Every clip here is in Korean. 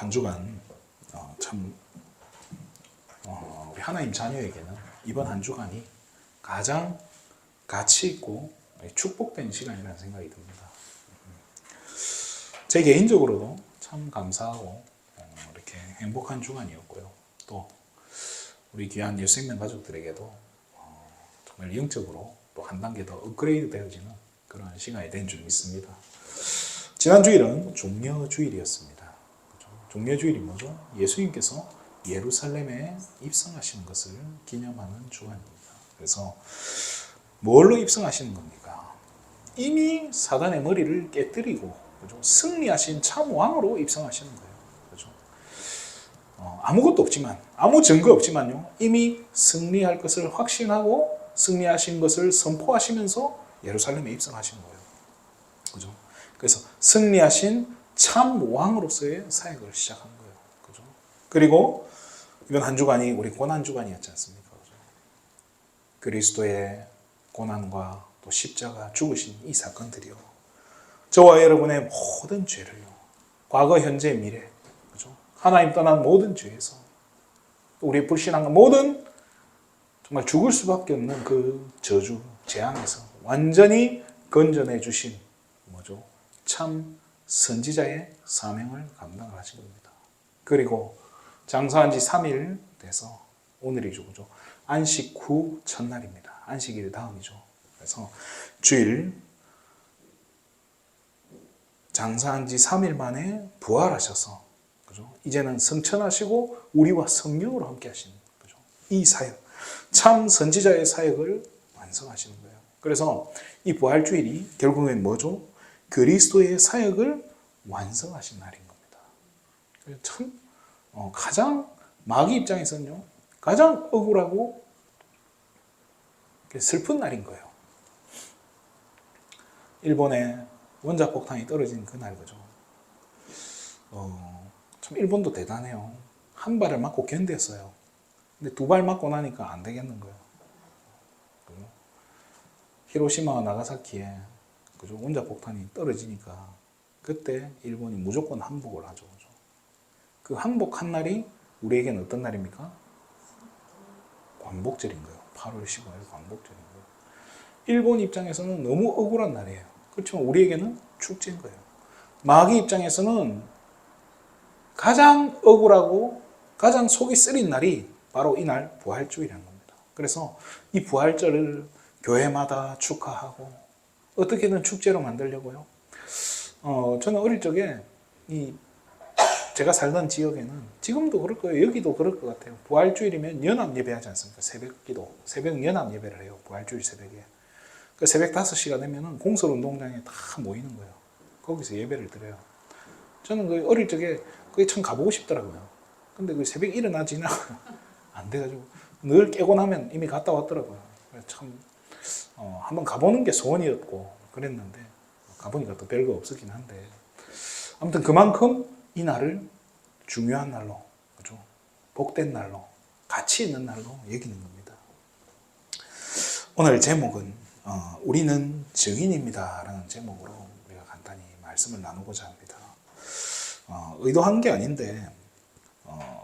한 주간 참 우리 하나님 자녀에게는 이번 한 주간이 가장 가치 있고 축복된 시간이라는 생각이 듭니다. 제 개인적으로도 참 감사하고 이렇게 행복한 주간이었고요. 또 우리 귀한 예수생명 가족들에게도 정말 영적으로 또 한 단계 더 업그레이드 되어지는 그런 시간이 된 줄 믿습니다. 지난 주일은 종려주일이었습니다. 종려주일이 뭐죠? 예수님께서 예루살렘에 입성하시는 것을 기념하는 주간입니다. 그래서 뭘로 입성하시는 겁니까? 이미 사단의 머리를 깨뜨리고 그죠? 승리하신 참 왕으로 입성하시는 거예요. 그죠? 아무것도 없지만, 아무 증거 없지만요, 이미 승리할 것을 확신하고 승리하신 것을 선포하시면서 예루살렘에 입성하신 거예요. 그죠? 그래서 승리하신 참 왕으로서의 사역을 시작한 거예요. 그죠? 그리고 이번 한 주간이 우리 고난 주간이었지 않습니까? 그죠? 그리스도의 고난과 또 십자가 죽으신 이 사건들이요, 저와 여러분의 모든 죄를요, 과거, 현재, 미래, 그죠? 하나님 떠난 모든 죄에서 우리 불신한 모든 정말 죽을 수밖에 없는 그 저주, 재앙에서 완전히 건져내 주신 뭐죠? 참 선지자의 사명을 감당을 하신 겁니다. 그리고 장사한 지 3일 돼서 오늘이죠. 그죠? 안식 후 첫날입니다. 안식일 다음이죠. 그래서 주일 장사한 지 3일 만에 부활하셔서 그죠? 이제는 성천하시고 우리와 성령으로 함께 하시는 거죠. 이 사역, 참 선지자의 사역을 완성하시는 거예요. 그래서 이 부활주일이 결국엔 뭐죠? 그리스도의 사역을 완성하신 날인 겁니다. 참 가장 마귀 입장에서는요, 가장 억울하고 슬픈 날인 거예요. 일본에 원자폭탄이 떨어진 그날 거죠. 참 일본도 대단해요. 한 발을 맞고 견뎠어요. 근데 두 발 맞고 나니까 안 되겠는 거예요. 그죠? 히로시마와 나가사키에 그죠? 원자폭탄이 떨어지니까 그때 일본이 무조건 항복을 하죠. 그죠? 그 항복한 날이 우리에게는 어떤 날입니까? 광복절인 거예요. 8월 15일 광복절인 거예요. 일본 입장에서는 너무 억울한 날이에요. 그렇지만 우리에게는 축제인 거예요. 마귀 입장에서는 가장 억울하고 가장 속이 쓰린 날이 바로 이날 부활주일이라는 겁니다. 그래서 이 부활절을 교회마다 축하하고 어떻게든 축제로 만들려고요. 저는 어릴 적에 제가 살던 지역에는 지금도 그럴 거예요. 여기도 그럴 것 같아요. 부활주일이면 연합 예배하지 않습니까? 새벽 기도, 새벽 연합 예배를 해요. 부활주일 새벽에. 그 새벽 5시가 되면은 공설운동장에 다 모이는 거예요. 거기서 예배를 드려요. 저는 그 어릴 적에 그게 참 가보고 싶더라고요. 근데 그 새벽 일어나지나 안 돼가지고 늘 깨고 나면 이미 갔다 왔더라고요. 참 한번 가보는 게 소원이었고 그랬는데 가보니까 또 별거 없었긴 한데 아무튼 그만큼 이 날을 중요한 날로, 그죠? 복된 날로, 가치 있는 날로 여기는 겁니다. 오늘 제목은 우리는 증인입니다 라는 제목으로 우리가 간단히 말씀을 나누고자 합니다. 의도한 게 아닌데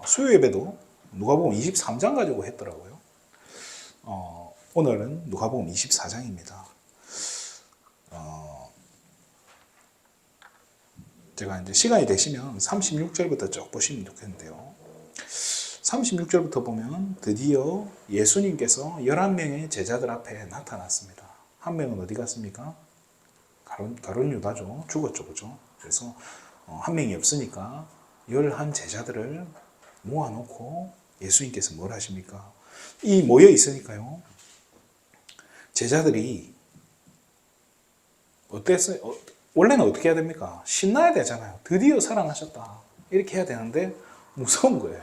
수요 예배도 누가복음 23장 가지고 했더라고요. 오늘은 누가복음 24장입니다. 제가 이제 시간이 되시면 36절부터 쭉 보시면 좋겠는데요. 36절부터 보면 드디어 예수님께서 11명의 제자들 앞에 나타났습니다. 한 명은 어디 갔습니까? 가룟 유다죠. 죽었죠. 그죠? 그래서 한 명이 없으니까 11 제자들을 모아놓고 예수님께서 뭘 하십니까? 이 모여 있으니까요, 제자들이 어땠어요? 원래는 어떻게 해야 됩니까? 신나야 되잖아요. 드디어 살아나셨다. 이렇게 해야 되는데 무서운 거예요.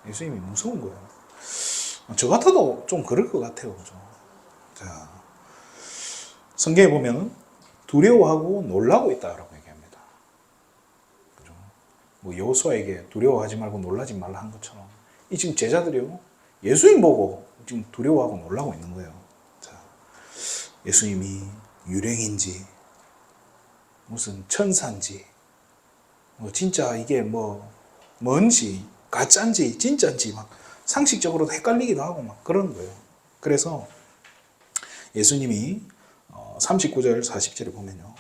예수님이 무서운 거예요. 저 같아도 좀 그럴 것 같아요. 그죠? 자, 성경에 보면 두려워하고 놀라고 있다라고 얘기합니다. 그죠? 뭐 여호수아에게 두려워하지 말고 놀라지 말라 한 것처럼 이 지금 제자들이요, 예수님 보고 지금 두려워하고 놀라고 있는 거예요. 자, 예수님이 유령인지 무슨 천사인지 진짜 이게 뭐 뭔지, 가짜인지, 진짜인지 막 상식적으로도 헷갈리기도 하고 막 그런 거예요. 그래서 예수님이 39절, 40절에 보면요.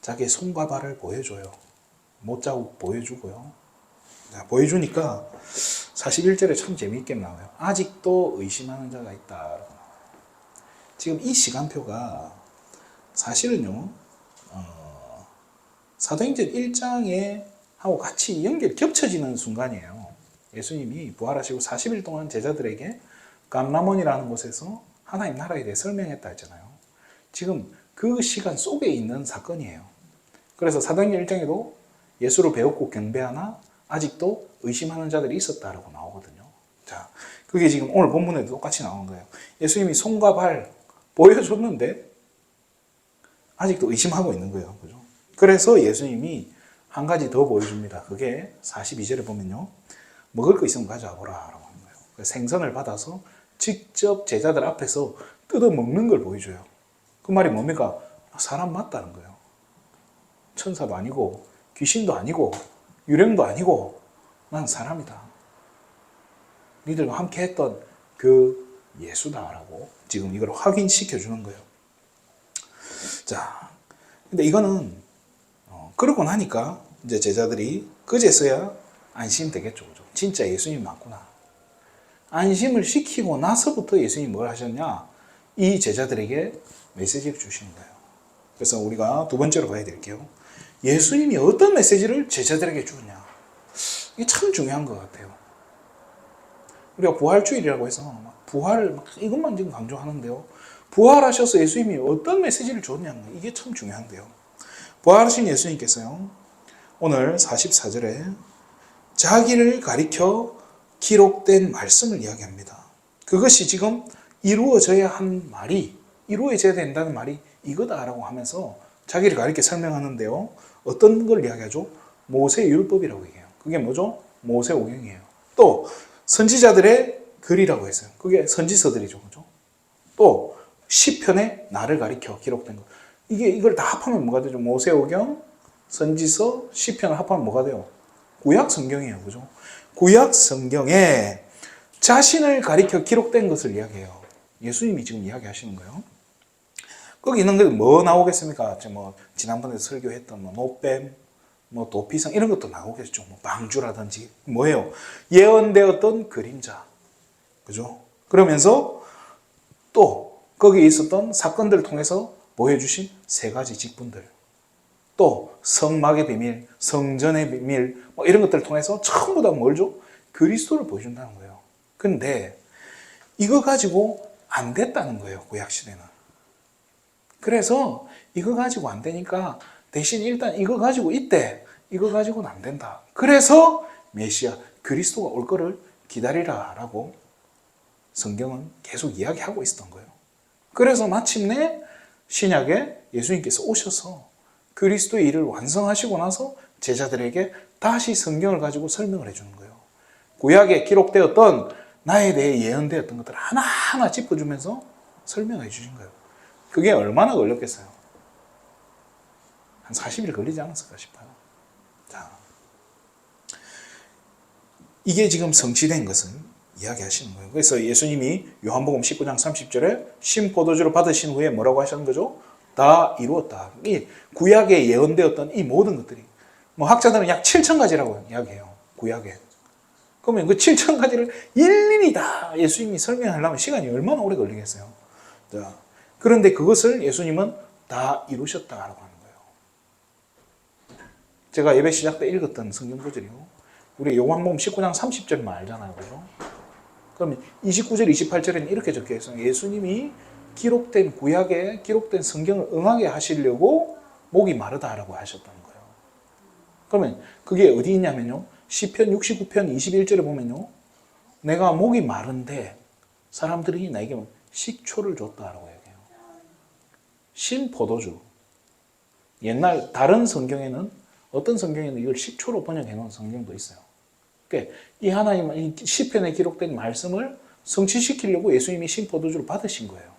자기의 손과 발을 보여줘요. 못자국 보여주고요. 자, 보여주니까 41절에 참 재미있게 나와요. 아직도 의심하는 자가 있다. 지금 이 시간표가 사실은요, 사도행전 1장에 하고 같이 겹쳐지는 순간이에요. 예수님이 부활하시고 40일 동안 제자들에게 감람원이라는 곳에서 하나님 나라에 대해 설명했다 했잖아요. 지금 그 시간 속에 있는 사건이에요. 그래서 사도행전 1장에도 예수를 배웠고 경배하나 아직도 의심하는 자들이 있었다라고 나오거든요. 자, 그게 지금 오늘 본문에도 똑같이 나온 거예요. 예수님이 손과 발 보여줬는데 아직도 의심하고 있는 거예요. 그죠? 그래서 예수님이 한 가지 더 보여줍니다. 그게 42절에 보면요. 먹을 거 있으면 가져와 보라 라고 하는 거예요. 생선을 받아서 직접 제자들 앞에서 뜯어 먹는 걸 보여줘요. 그 말이 뭡니까? 사람 맞다는 거예요. 천사도 아니고 귀신도 아니고 유령도 아니고 난 사람이다. 니들과 함께 했던 그 예수다라고 지금 이걸 확인시켜 주는 거예요. 자, 근데 이거는 그러고 나니까 이제 제자들이 그제서야 안심되겠죠. 그죠? 진짜 예수님 맞구나. 안심을 시키고 나서부터 예수님이 뭘 하셨냐? 이 제자들에게 메시지를 주시는 거예요. 그래서 우리가 두 번째로 가야 될게요. 예수님이 어떤 메시지를 제자들에게 주느냐. 이게 참 중요한 것 같아요. 우리가 부활주일이라고 해서 부활을 이것만 지금 강조하는데요. 부활하셔서 예수님이 어떤 메시지를 줬냐는 이게 참 중요한데요. 부활하신 예수님께서요. 오늘 44절에 자기를 가리켜 기록된 말씀을 이야기합니다. 그것이 지금 이루어져야 한 말이, 이루어져야 된다는 말이 이거다라고 하면서 자기를 가리켜 설명하는데요. 어떤 걸 이야기하죠? 모세 율법이라고 얘기해요. 그게 뭐죠? 모세 오경이에요. 또 선지자들의 글이라고 했어요. 그게 선지서들이죠. 그죠? 또 시편에 나를 가리켜 기록된 것. 이걸 다 합하면 뭐가 되죠? 모세 오경, 선지서, 시편을 합하면 뭐가 돼요? 구약 성경이에요. 그죠? 구약 성경에 자신을 가리켜 기록된 것을 이야기해요. 예수님이 지금 이야기하시는 거예요. 거기 있는 게 뭐 나오겠습니까? 지난번에 설교했던 노뱀, 도피성 이런 것도 나오겠죠. 방주라든지 뭐예요? 예언되었던 그림자. 그죠? 그러면서 또 거기에 있었던 사건들을 통해서 보여주신 세 가지 직분들. 또 성막의 비밀, 성전의 비밀 이런 것들을 통해서 전부 다 뭘죠? 그리스도를 보여준다는 거예요. 근데 이거 가지고 안 됐다는 거예요. 구약시대는. 그래서 이거 가지고 안 되니까 대신 일단 이거 가지고 있대. 이거 가지고는 안 된다. 그래서 메시아 그리스도가 올 거를 기다리라 라고 성경은 계속 이야기하고 있었던 거예요. 그래서 마침내 신약에 예수님께서 오셔서 그리스도의 일을 완성하시고 나서 제자들에게 다시 성경을 가지고 설명을 해주는 거예요. 구약에 기록되었던 나에 대해 예언되었던 것들을 하나하나 짚어주면서 설명해 주신 거예요. 그게 얼마나 걸렸겠어요? 한 40일 걸리지 않았을까 싶어요. 자, 이게 지금 성취된 것은 이야기하시는 거예요. 그래서 예수님이 요한복음 19장 30절에 신포도주를 받으신 후에 뭐라고 하시는 거죠? 다 이루었다. 이 구약에 예언되었던 이 모든 것들이 학자들은 약 7,000가지라고 이야기해요. 구약에. 그러면 그 7,000가지를 일일이 다 예수님이 설명하려면 시간이 얼마나 오래 걸리겠어요. 자, 그런데 그것을 예수님은 다 이루셨다라고 하는 거예요. 제가 예배 시작 때 읽었던 성경 구절이요. 우리 요한복음 19장 30절만 알잖아요. 그죠? 그러면 29절, 28절에는 이렇게 적혀 있어요. 예수님이 기록된 구약에 기록된 성경을 응하게 하시려고 목이 마르다라고 하셨다는 거예요. 그러면 그게 어디 있냐면요. 시편 69편 21절에 보면요. 내가 목이 마른데 사람들이 나에게 식초를 줬다라고 얘기해요. 신포도주. 옛날 다른 성경에는 어떤 성경에는 이걸 식초로 번역해 놓은 성경도 있어요. 그러니까 이 하나님 이 시편에 기록된 말씀을 성취시키려고 예수님이 신포도주를 받으신 거예요.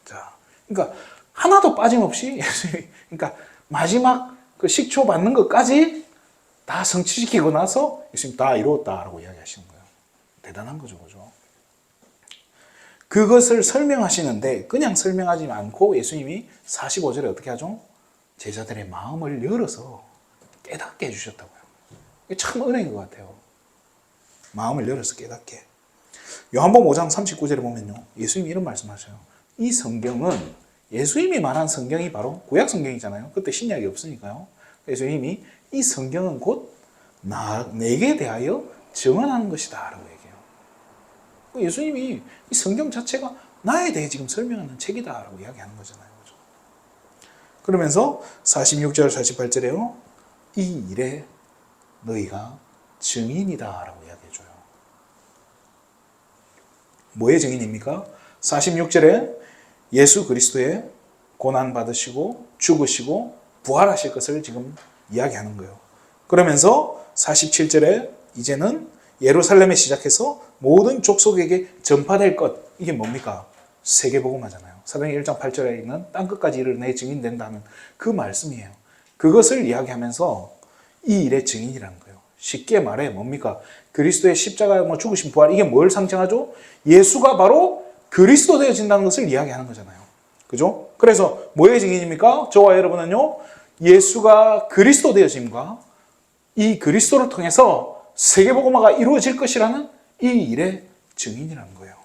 자, 그러니까 하나도 빠짐없이 예수님이 그러니까 마지막 그 식초 받는 것까지 다 성취시키고 나서 예수님 다 이루었다라고 이야기하시는 거예요. 대단한 거죠. 그죠? 그것을 설명하시는데 그냥 설명하지 않고 예수님이 45절에 어떻게 하죠? 제자들의 마음을 열어서 깨닫게 해주셨다고요. 이게 참 은혜인 것 같아요. 마음을 열어서 깨닫게. 요한복음 5장 39절에 보면요. 예수님이 이런 말씀하셔요. 이 성경은 예수님이 말한 성경이 바로 구약 성경이잖아요. 그때 신약이 없으니까요. 예수님이 이 성경은 곧 내게 대하여 증언하는 것이다 라고 얘기해요. 예수님이 이 성경 자체가 나에 대해 지금 설명하는 책이다 라고 이야기하는 거잖아요. 그렇죠? 그러면서 46절 48절에요. 이 일에 너희가 증인이다 라고 이야기해줘요. 뭐의 증인입니까? 46절에 예수 그리스도의 고난받으시고 죽으시고 부활하실 것을 지금 이야기하는 거예요. 그러면서 47절에 이제는 예루살렘에 시작해서 모든 족속에게 전파될 것. 이게 뭡니까? 세계복음화잖아요. 사도행전 1장 8절에 있는 땅끝까지 이르러 증인된다는 그 말씀이에요. 그것을 이야기하면서 이 일의 증인이라는 거예요. 쉽게 말해 뭡니까? 그리스도의 십자가 죽으신 부활, 이게 뭘 상징하죠? 예수가 바로 그리스도 되어진다는 것을 이야기하는 거잖아요. 그죠? 그래서 뭐의 증인입니까? 저와 여러분은요, 예수가 그리스도 되어짐과 이 그리스도를 통해서 세계복음화가 이루어질 것이라는 이 일의 증인이라는 거예요.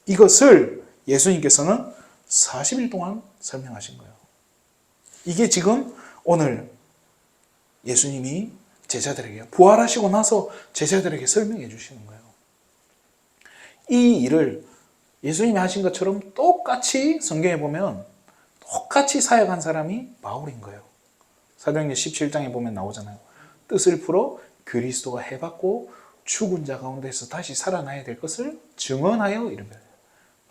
이것을 예수님께서는 40일 동안 설명하신 거예요. 이게 지금 오늘 예수님이 제자들에게 부활하시고 나서 제자들에게 설명해 주시는 거예요. 이 일을 예수님이 하신 것처럼 똑같이 성경에 보면 똑같이 사역한 사람이 바울인 거예요. 사도행전 17장에 보면 나오잖아요. 뜻을 풀어 그리스도가 해받고 죽은 자 가운데서 다시 살아나야 될 것을 증언하여 이런 거예요.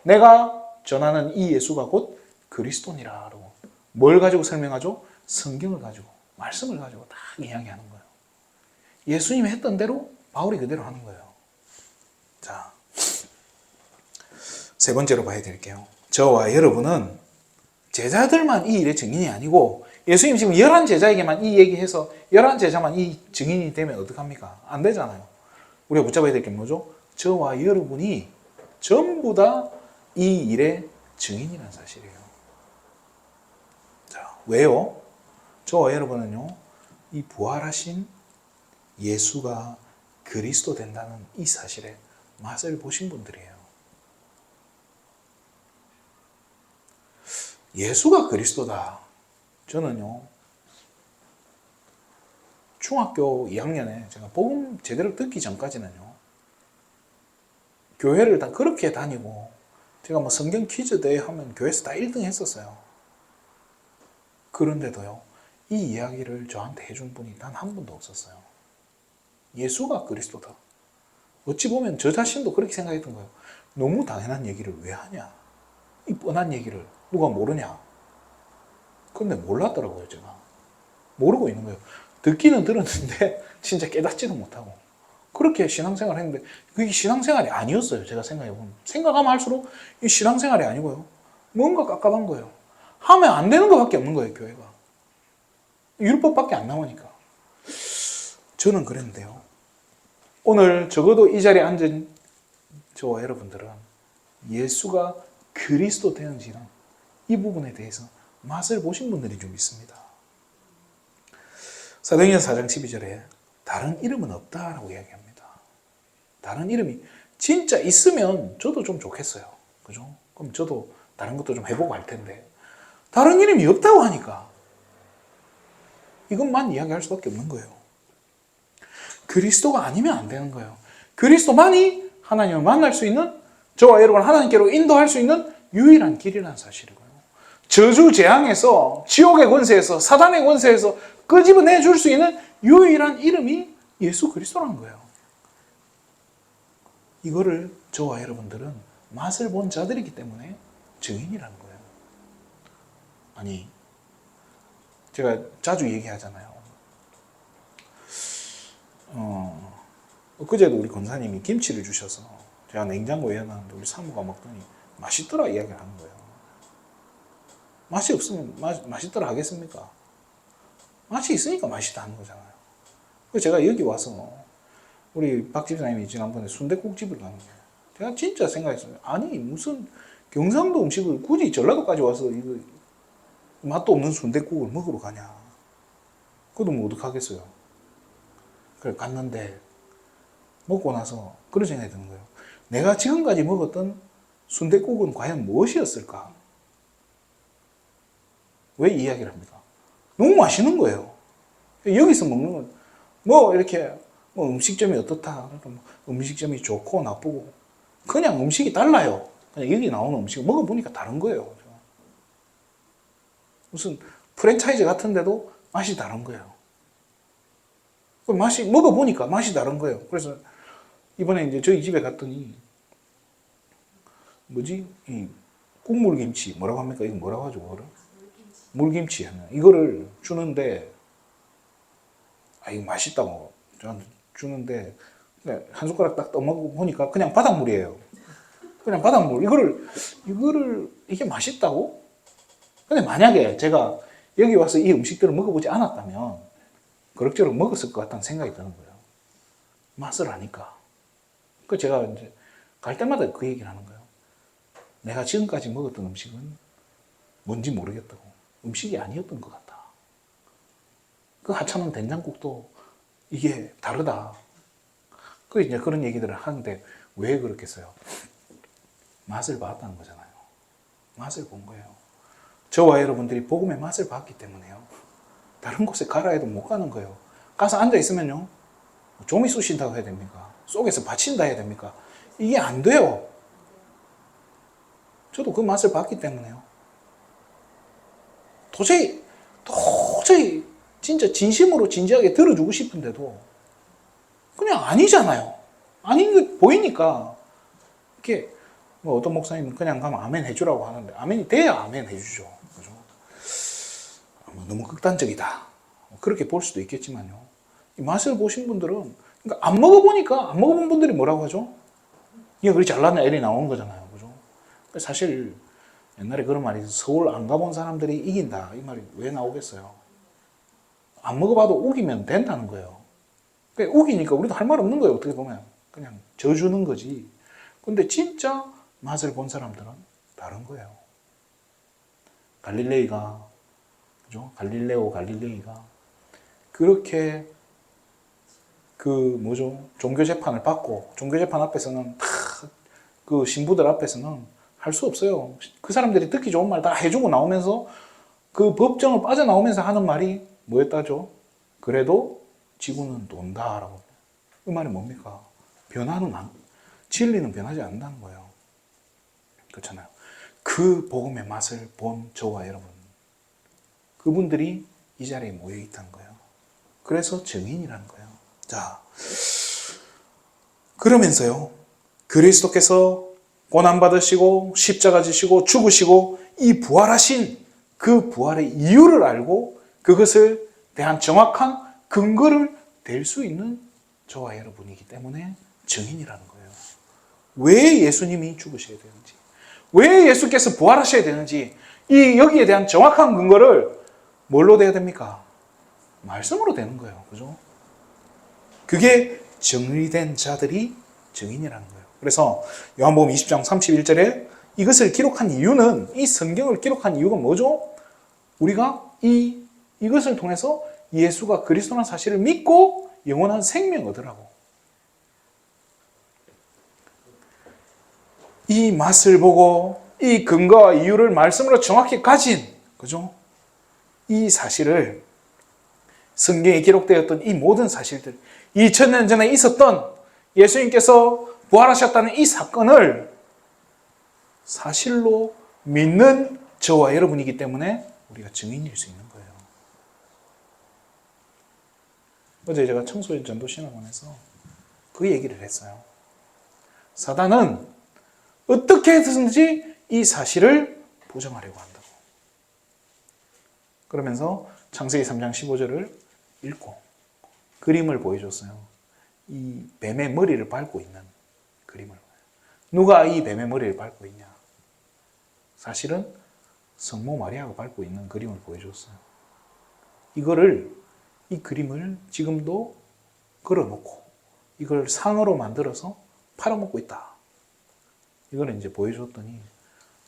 내가 전하는 이 예수가 곧 그리스도니라. 뭘 가지고 설명하죠? 성경을 가지고, 말씀을 가지고 딱 이야기하는 거예요. 예수님이 했던 대로 바울이 그대로 하는 거예요. 자, 세 번째로 봐야 될게요. 저와 여러분은 제자들만 이 일의 증인이 아니고 예수님 지금 11제자에게만 이 얘기해서 11제자만 이 증인이 되면 어떡합니까? 안 되잖아요. 우리가 붙잡아야 될 게 뭐죠? 저와 여러분이 전부 다 이 일의 증인이라는 사실이에요. 자, 왜요? 저와 여러분은요, 이 부활하신 예수가 그리스도 된다는 이 사실에 맛을 보신 분들이에요. 예수가 그리스도다. 저는요, 중학교 2학년에 제가 복음 제대로 듣기 전까지는요, 교회를 다 그렇게 다니고, 제가 뭐 성경 퀴즈 대회 하면 교회에서 다 1등 했었어요. 그런데도요, 이 이야기를 저한테 해준 분이 단 한 분도 없었어요. 예수가 그리스도다. 어찌 보면 저 자신도 그렇게 생각했던 거예요. 너무 당연한 얘기를 왜 하냐? 이 뻔한 얘기를 누가 모르냐? 근데 몰랐더라고요, 제가. 모르고 있는 거예요. 듣기는 들었는데 진짜 깨닫지도 못하고 그렇게 신앙생활을 했는데 그게 신앙생활이 아니었어요. 제가 생각해보면. 생각하면 할수록 이 신앙생활이 아니고요. 뭔가 깝깝한 거예요. 하면 안 되는 것밖에 없는 거예요, 교회가. 율법밖에 안 나오니까. 저는 그랬는데요. 오늘 적어도 이 자리에 앉은 저와 여러분들은 예수가 그리스도 되는지는 이 부분에 대해서 맛을 보신 분들이 좀 있습니다. 사도행전 4장 12절에 다른 이름은 없다라고 이야기합니다. 다른 이름이 진짜 있으면 저도 좀 좋겠어요. 그죠? 그럼 저도 다른 것도 좀 해보고 할 텐데 다른 이름이 없다고 하니까 이것만 이야기할 수밖에 없는 거예요. 그리스도가 아니면 안 되는 거예요. 그리스도만이 하나님을 만날 수 있는, 저와 여러분을 하나님께로 인도할 수 있는 유일한 길이라는 사실이고요. 저주 재앙에서, 지옥의 권세에서, 사단의 권세에서 끄집어내 줄 수 있는 유일한 이름이 예수 그리스도라는 거예요. 이거를 저와 여러분들은 맛을 본 자들이기 때문에 증인이라는 거예요. 아니, 제가 자주 얘기하잖아요. 그제도 우리 권사님이 김치를 주셔서 제가 냉장고에 해놨는데 우리 사모가 먹더니 맛있더라 이야기를 하는 거예요. 맛이 없으면 맛있더라 하겠습니까? 맛이 있으니까 맛있다 하는 거잖아요. 그래서 제가 여기 와서 우리 박 집사님이 지난번에 순댓국집을 가는 거예요. 제가 진짜 생각했어요. 아니 무슨 경상도 음식을 굳이 전라도까지 와서 이거 맛도 없는 순댓국을 먹으러 가냐. 그것도 뭐 어떡하겠어요. 그래 갔는데 먹고 나서 그런 생각이 드는 거예요. 내가 지금까지 먹었던 순댓국은 과연 무엇이었을까? 왜 이야기를 합니까? 너무 맛있는 거예요. 여기서 먹는 건 뭐 이렇게 뭐 음식점이 어떻다, 뭐 음식점이 좋고 나쁘고 그냥 음식이 달라요. 그냥 여기 나오는 음식 먹어보니까 다른 거예요. 무슨 프랜차이즈 같은데도 맛이 다른 거예요. 맛이 먹어보니까 맛이 다른 거예요. 그래서 이번에 이제 저희 집에 갔더니 뭐지 이 국물김치 뭐라고 합니까? 이거 뭐라고 하죠? 그거를? 물김치 하나 이거를 주는데 이거 맛있다고 저한테 주는데 한 숟가락 딱 떠먹고 보니까 그냥 바닷물이에요. 그냥 바닷물. 이거를 이게 맛있다고? 근데 만약에 제가 여기 와서 이 음식들을 먹어보지 않았다면 그럭저럭 먹었을 것 같다는 생각이 드는 거예요. 맛을 아니까. 그 제가 이제 갈 때마다 그 얘기를 하는 거예요. 내가 지금까지 먹었던 음식은 뭔지 모르겠다고. 음식이 아니었던 것 같다. 그 하찮은 된장국도 이게 다르다. 그 이제 그런 얘기들을 하는데 왜 그렇겠어요? 맛을 봤다는 거잖아요. 맛을 본 거예요. 저와 여러분들이 복음의 맛을 봤기 때문에요. 다른 곳에 가라 해도 못 가는 거예요. 가서 앉아 있으면요. 좀이 쑤신다고 해야 됩니까? 속에서 받친다 해야 됩니까? 이게 안 돼요. 저도 그 맛을 봤기 때문에요. 도저히 진짜 진심으로 진지하게 들어주고 싶은데도 그냥 아니잖아요. 아닌 게 보이니까 이렇게 뭐 어떤 목사님은 그냥 가면 아멘 해주라고 하는데 아멘이 돼야 아멘 해주죠. 그죠? 너무 극단적이다. 그렇게 볼 수도 있겠지만요. 이 맛을 보신 분들은 그러니까 안 먹어보니까 안 먹어본 분들이 뭐라고 하죠? 이게 그리 잘나는 애리 나오는 거잖아요. 그죠? 사실 옛날에 그런 말이 있어요. 서울 안 가본 사람들이 이긴다. 이 말이 왜 나오겠어요? 안 먹어봐도 우기면 된다는 거예요. 그러니까 우기니까 우리도 할 말 없는 거예요. 어떻게 보면. 그냥 져주는 거지. 근데 진짜 맛을 본 사람들은 다른 거예요. 갈릴레이가, 그죠? 갈릴레이가 그렇게 종교재판을 받고, 종교재판 앞에서는 그 신부들 앞에서는 할 수 없어요. 그 사람들이 듣기 좋은 말 다 해주고 나오면서 그 법정을 빠져나오면서 하는 말이 뭐였다죠? 그래도 지구는 돈다라고. 그 말이 뭡니까? 진리는 변하지 않는다는 거예요. 그렇잖아요. 그 복음의 맛을 본 저와 여러분, 그분들이 이 자리에 모여 있다는 거예요. 그래서 증인이라는 거예요. 자, 그러면서요, 그리스도께서 고난받으시고 십자가 지시고 죽으시고 이 부활하신 그 부활의 이유를 알고 그것을 대한 정확한 근거를 댈 수 있는 저와 여러분이기 때문에 증인이라는 거예요. 왜 예수님이 죽으셔야 되는지, 왜 예수께서 부활하셔야 되는지, 여기에 대한 정확한 근거를 뭘로 대야 됩니까? 말씀으로 되는 거예요. 그죠? 그게 정리된 자들이 증인이라는 거예요. 그래서 요한복음 20장 31절에 이것을 기록한 이유는, 이 성경을 기록한 이유가 뭐죠? 우리가 이것을 통해서 예수가 그리스도라는 사실을 믿고 영원한 생명 얻으라고. 이 맛을 보고 이 근거와 이유를 말씀으로 정확히 가진, 그죠? 이 사실을, 성경에 기록되었던 이 모든 사실들, 2000년 전에 있었던 예수님께서 부활하셨다는 이 사건을 사실로 믿는 저와 여러분이기 때문에 우리가 증인일 수 있는 거예요. 어제 제가 청소년 전도신학원에서 그 얘기를 했어요. 사단은 어떻게 해서든지 이 사실을 부정하려고 한다고. 그러면서 창세기 3장 15절을 읽고 그림을 보여줬어요. 이 뱀의 머리를 밟고 있는 그림을. 누가 이 뱀의 머리를 밟고 있냐? 사실은 성모 마리아가 밟고 있는 그림을 보여줬어요. 이 그림을 지금도 걸어놓고 이걸 상으로 만들어서 팔아먹고 있다. 이거는 이제 보여줬더니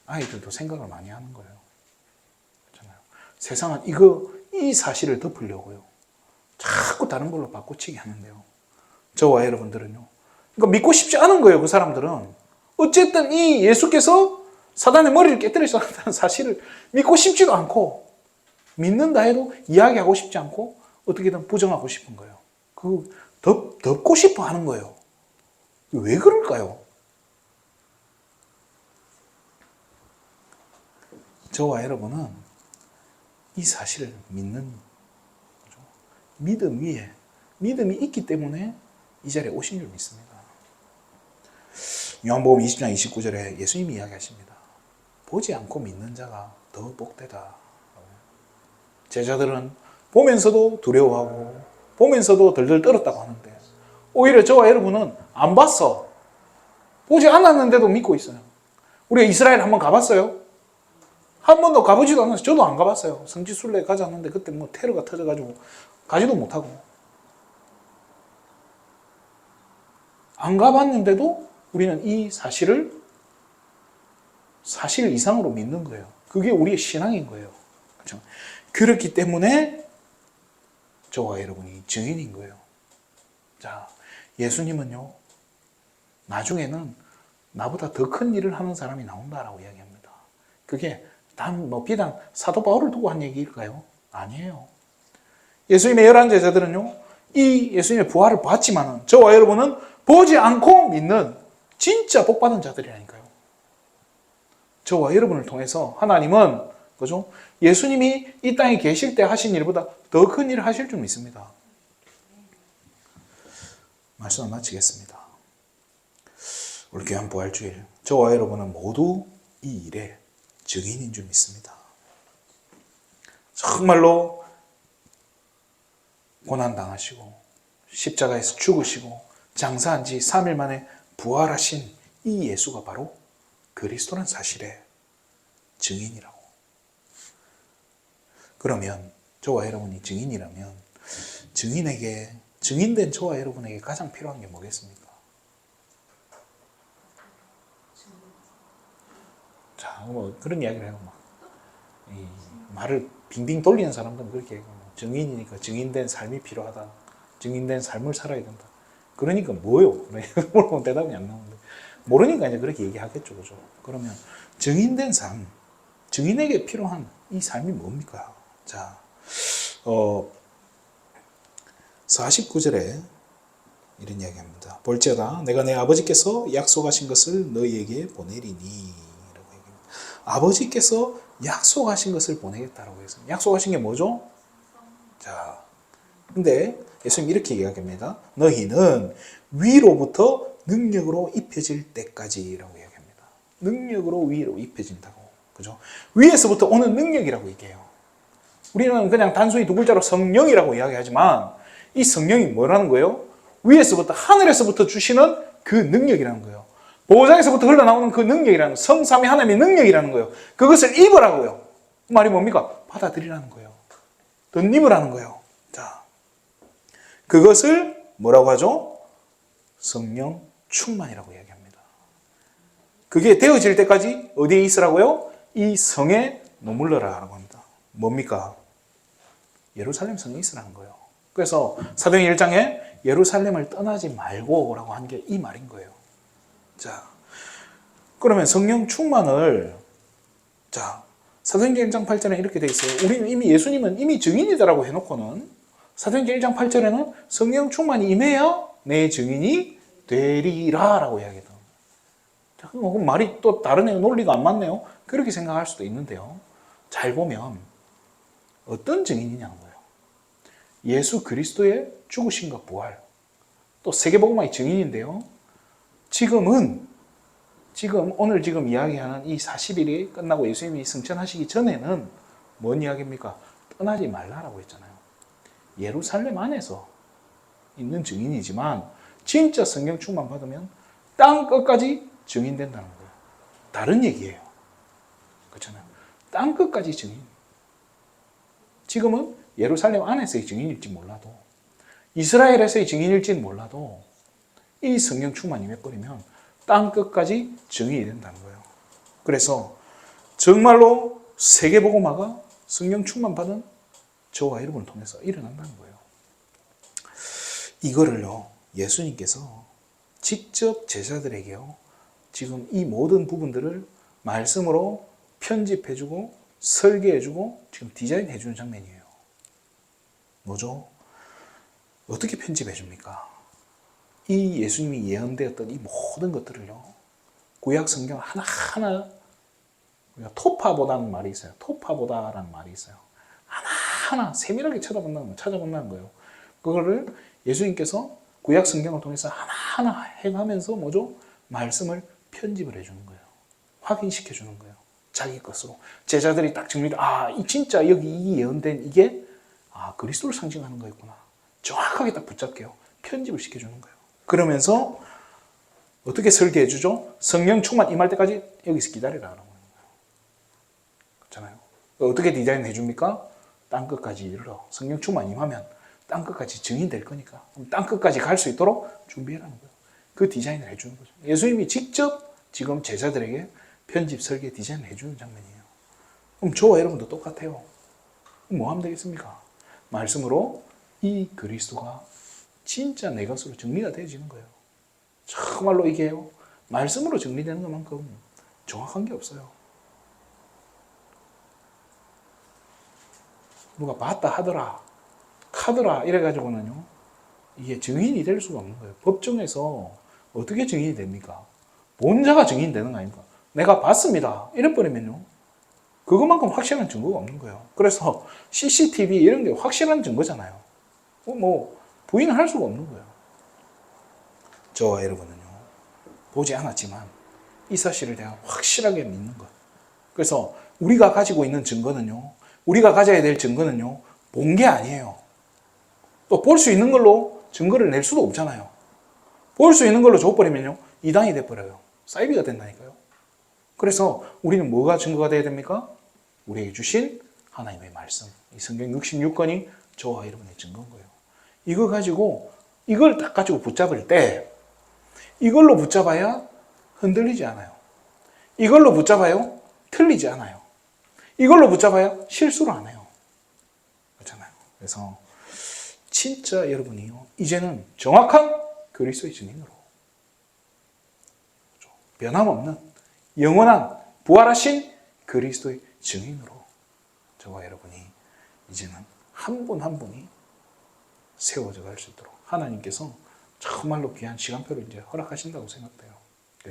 아이들도 생각을 많이 하는 거예요. 그렇잖아요. 세상은 이 사실을 덮으려고요. 자꾸 다른 걸로 바꾸치게 하는데요. 저와 여러분들은요. 그러니까 믿고 싶지 않은 거예요. 그 사람들은. 어쨌든 이 예수께서 사단의 머리를 깨뜨리셨다는 사실을 믿고 싶지도 않고 믿는다 해도 이야기하고 싶지 않고 어떻게든 부정하고 싶은 거예요. 덮고 싶어 하는 거예요. 왜 그럴까요? 저와 여러분은 이 사실을 믿는 거죠. 믿음 위에 믿음이 있기 때문에 이 자리에 오신 줄 믿습니다. 요한복음 20장 29절에 예수님이 이야기하십니다. 보지 않고 믿는 자가 더 복되다. 제자들은 보면서도 두려워하고 보면서도 덜덜 떨었다고 하는데 오히려 저와 여러분은 안 봤어. 보지 않았는데도 믿고 있어요. 우리가 이스라엘 한번 가봤어요? 한 번도 가보지도 않았어요. 저도 안 가봤어요. 성지순례 가지 않는데 그때 뭐 테러가 터져가지고 가지도 못하고 안 가봤는데도 우리는 이 사실을 사실 이상으로 믿는 거예요. 그게 우리의 신앙인 거예요. 그렇죠? 그렇기 때문에 저와 여러분이 증인인 거예요. 자, 예수님은요, 나중에는 나보다 더 큰 일을 하는 사람이 나온다라고 이야기합니다. 그게 비단 사도 바울을 두고 한 얘기일까요? 아니에요. 예수님의 11제자들은요, 이 예수님의 부활을 봤지만 저와 여러분은 보지 않고 믿는 진짜 복받은 자들이라니까요. 저와 여러분을 통해서 하나님은 그죠? 예수님이 이 땅에 계실 때 하신 일보다 더 큰 일을 하실 줄 믿습니다. 말씀을 마치겠습니다. 우리 교회한 부활주일 저와 여러분은 모두 이 일의 증인인 줄 믿습니다. 정말로 고난당하시고 십자가에서 죽으시고 장사한 지 3일 만에 부활하신 이 예수가 바로 그리스도란 사실의 증인이라고. 그러면 저와 여러분이 증인이라면 증인된 저와 여러분에게 가장 필요한 게 뭐겠습니까? 자, 뭐 그런 이야기를 해요. 말을 빙빙 돌리는 사람들은 그렇게 해요. 증인이니까 증인된 삶이 필요하다. 증인된 삶을 살아야 된다. 그러니까 뭐요? 물어보면 대답이 안 나오는데 모르니까 이제 그렇게 얘기하겠죠, 그죠? 그러면 증인된 삶, 증인에게 필요한 이 삶이 뭡니까? 자, 49절에 이런 이야기합니다. 볼지어다 내가 내 아버지께서 약속하신 것을 너희에게 보내리니 라고 얘기합니다. 아버지께서 약속하신 것을 보내겠다라고 했습니다. 약속하신 게 뭐죠? 자, 근데 예수님 이렇게 이야기합니다. 너희는 위로부터 능력으로 입혀질 때까지라고 이야기합니다. 능력으로 위로 입혀진다고. 그죠? 위에서부터 오는 능력이라고 얘기해요. 우리는 그냥 단순히 두 글자로 성령이라고 이야기하지만 이 성령이 뭐라는 거예요? 위에서부터 하늘에서부터 주시는 그 능력이라는 거예요. 보호장에서부터 흘러나오는 그 능력이라는 거예요. 성삼위 하나님의 능력이라는 거예요. 그것을 입으라고요. 그 말이 뭡니까? 받아들이라는 거예요. 덧입으라는 거예요. 자, 그것을 뭐라고 하죠? 성령 충만이라고 이야기합니다. 그게 되어질 때까지 어디에 있으라고요? 이 성에 머물러라라고 합니다. 뭡니까? 예루살렘 성에 있으라는 거예요. 그래서 사도행 1장에 예루살렘을 떠나지 말고라고 한 게 이 말인 거예요. 자, 그러면 성령 충만을 사도행전 1장 8절에 이렇게 돼 있어요. 우리는 이미 예수님은 이미 증인이다라고 해놓고는 사도행전 1장 8절에는 성령 충만이 임해야 내 증인이 되리라라고 이야기해요. 그럼 말이 또 다른 논리가 안 맞네요. 그렇게 생각할 수도 있는데요. 잘 보면 어떤 증인이냐는 거예요. 예수 그리스도의 죽으심과 부활, 또 세계복음화의 증인인데요. 오늘 이야기하는 이 40일이 끝나고 예수님이 승천하시기 전에는 뭔 이야기입니까? 떠나지 말라라고 했잖아요. 예루살렘 안에서 있는 증인이지만 진짜 성령 충만 받으면 땅 끝까지 증인된다는 거예요. 다른 얘기예요. 그렇잖아요. 땅 끝까지 증인. 지금은 예루살렘 안에서의 증인일지 몰라도 이스라엘에서의 증인일지는 몰라도 이 성령 충만이 임해버리면 땅 끝까지 증인이 된다는 거예요. 그래서 정말로 세계복음화가 성령 충만 받은 저와 여러분을 통해서 일어난다는 거예요. 이거를요, 예수님께서 직접 제자들에게요, 지금 이 모든 부분들을 말씀으로 편집해주고 설계해주고 지금 디자인해주는 장면이에요. 뭐죠? 어떻게 편집해줍니까? 이 예수님이 예언되었던 이 모든 것들을요, 구약 성경 하나하나, 토파보다는 말이 있어요. 토파보다라는 말이 있어요. 하나하나 세밀하게 찾아본다는 거예요. 그거를 예수님께서 구약 성경을 통해서 하나하나 해가면서 뭐죠? 말씀을 편집을 해주는 거예요. 확인시켜 주는 거예요. 자기 것으로. 제자들이 딱 정리를, 진짜 여기 이 예언된 이게 그리스도를 상징하는 거였구나. 정확하게 딱 붙잡게요. 편집을 시켜주는 거예요. 그러면서 어떻게 설계해 주죠? 성령 충만 임할 때까지 여기서 기다리라고 하는 거예요. 그렇잖아요. 어떻게 디자인해 줍니까? 땅 끝까지 이르러. 성령 충만 임하면 땅 끝까지 증인될 거니까. 땅 끝까지 갈 수 있도록 준비해라는 거예요. 그 디자인을 해주는 거죠. 예수님이 직접 지금 제자들에게 편집, 설계, 디자인을 해주는 장면이에요. 그럼 저와 여러분도 똑같아요. 뭐 하면 되겠습니까? 말씀으로 이 그리스도가 진짜 내 것으로 정리가 되어지는 거예요. 정말로 이게요, 말씀으로 정리되는 것만큼 정확한 게 없어요. 누가 봤다 하더라, 카더라 이래가지고는요, 이게 증인이 될 수가 없는 거예요. 법정에서 어떻게 증인이 됩니까? 본자가 증인이 되는 거 아닙니까? 내가 봤습니다 이래버리면요, 그것만큼 확실한 증거가 없는 거예요. 그래서 CCTV 이런 게 확실한 증거잖아요. 뭐 부인할 수가 없는 거예요. 저와 여러분은요, 보지 않았지만 이 사실을 내가 확실하게 믿는 것. 그래서 우리가 가지고 있는 증거는요, 우리가 가져야 될 증거는요, 본 게 아니에요. 또 볼 수 있는 걸로 증거를 낼 수도 없잖아요. 볼 수 있는 걸로 줘버리면요, 이단이 돼버려요. 사이비가 된다니까요. 그래서 우리는 뭐가 증거가 돼야 됩니까? 우리에게 주신 하나님의 말씀. 이 성경 66권이 저와 여러분의 증거인 거예요. 이거 가지고, 이걸 딱 가지고 붙잡을 때, 이걸로 붙잡아야 흔들리지 않아요. 이걸로 붙잡아요, 틀리지 않아요. 이걸로 붙잡아야 실수를 안 해요. 그렇잖아요. 그래서 진짜 여러분이요, 이제는 정확한 그리스도의 증인으로, 변함없는 영원한 부활하신 그리스도의 증인으로 저와 여러분이 이제는 한 분 한 분이 세워져 갈 수 있도록 하나님께서 정말로 귀한 시간표를 이제 허락하신다고 생각돼요.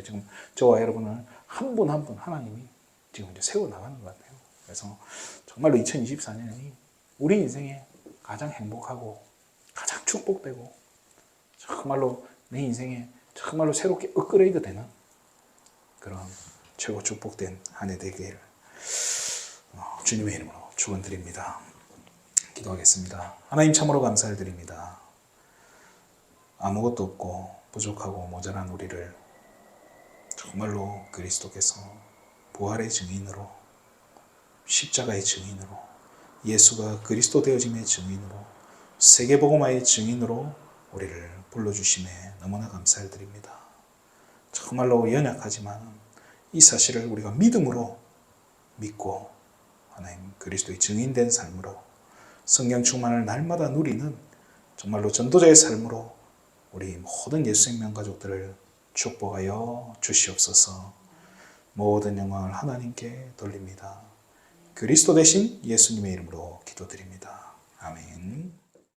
지금 저와 여러분을 한 분 한 분 하나님이 지금 이제 세워 나가는 것 같아요. 그래서 정말로 2024년이 우리 인생에 가장 행복하고 가장 축복되고 정말로 내 인생에 정말로 새롭게 업그레이드 되는 그런 최고 축복된 한 해 되기를 주님의 이름으로 축원드립니다. 기도하겠습니다. 하나님 참으로 감사를 드립니다. 아무것도 없고 부족하고 모자란 우리를 정말로 그리스도께서 부활의 증인으로, 십자가의 증인으로, 예수가 그리스도 되어짐의 증인으로, 세계복음화의 증인으로 우리를 불러주심에 너무나 감사를 드립니다. 정말로 연약하지만 이 사실을 우리가 믿음으로 믿고 하나님 그리스도의 증인된 삶으로 성령 충만을 날마다 누리는 정말로 전도자의 삶으로 우리 모든 예수 생명 가족들을 축복하여 주시옵소서. 모든 영광을 하나님께 돌립니다. 그리스도 대신 예수님의 이름으로 기도드립니다. 아멘.